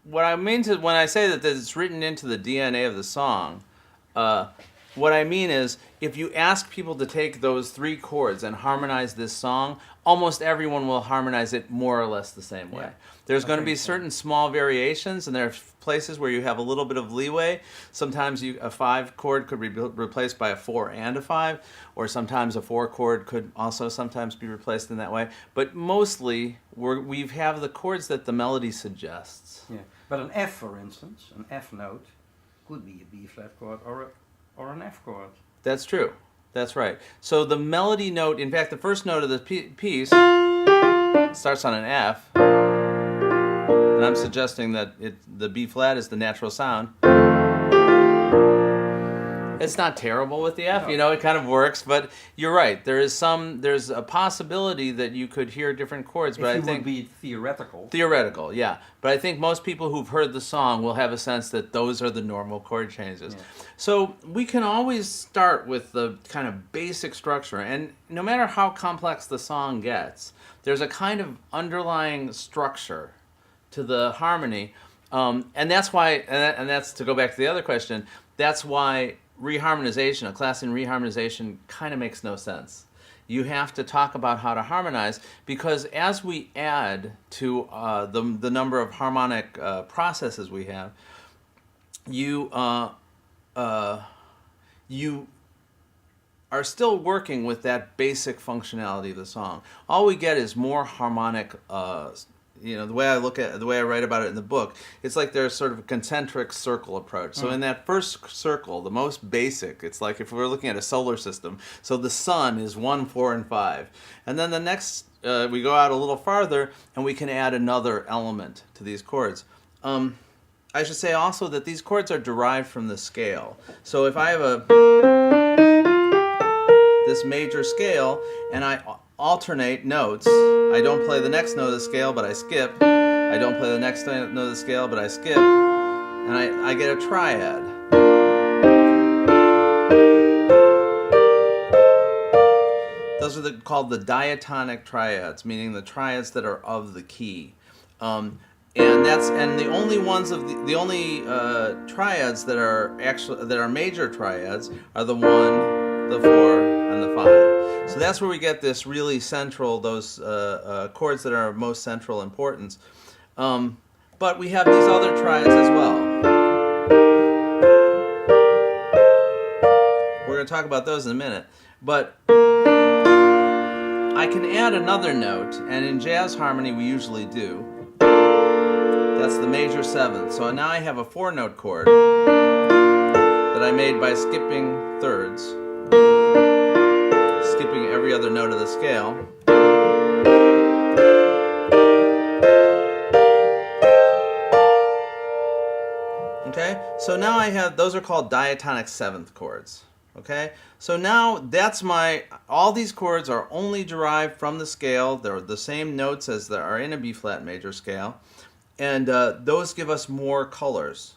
what I mean to when I say that it's written into the DNA of the song, what I mean is if you ask people to take those three chords and harmonize this song, almost everyone will harmonize it more or less the same way. Yeah, There's going to be certain small variations, and there are places where you have a little bit of leeway. Sometimes a 5 chord could be replaced by a 4 and a 5, or sometimes a 4 chord could also sometimes be replaced in that way. But mostly, we have the chords that the melody suggests. Yeah, but an F, for instance, an F note, could be a B flat chord or an F chord. That's true. That's right. So the melody note, in fact, the first note of the piece starts on an F, and I'm suggesting that the B flat is the natural sound. It's not terrible with the F, No. you know, it kind of works, but you're right. There's a possibility that you could hear different chords, but I think would be theoretical. Theoretical, yeah. But I think most people who've heard the song will have a sense that those are the normal chord changes. Yeah. So we can always start with the kind of basic structure, and no matter how complex the song gets, there's a kind of underlying structure to the harmony, and that's why, and that's to go back to the other question, that's why reharmonization, a class in reharmonization, kind of makes no sense. You have to talk about how to harmonize, because as we add to the number of harmonic processes we have, you are still working with that basic functionality of the song. All we get is more harmonic. The way I write about it in the book, it's like there's sort of a concentric circle approach. So in that first circle, the most basic, it's like if we're looking at a solar system. So the sun is 1, 4, and 5. And then the next, we go out a little farther, and we can add another element to these chords. I should say also that these chords are derived from the scale. So if I have this major scale, and I alternate notes. I don't play the next note of the scale, but I skip. I don't play the next note of the scale, but I skip. And I get a triad. Those are called the diatonic triads, meaning the triads that are of the key. And the only ones of the only triads that are major triads are the 1, the 4, and the 5. So that's where we get this really central, those chords that are of most central importance. But we have these other triads as well. We're going to talk about those in a minute. But I can add another note, and in jazz harmony we usually do. That's the major 7th. So now I have a 4-note chord that I made by skipping thirds. Skipping every other note of the scale. Okay, so now I have, those are called diatonic 7th chords. Okay, so now all these chords are only derived from the scale. They're the same notes as there are in a B flat major scale. And those give us more colors.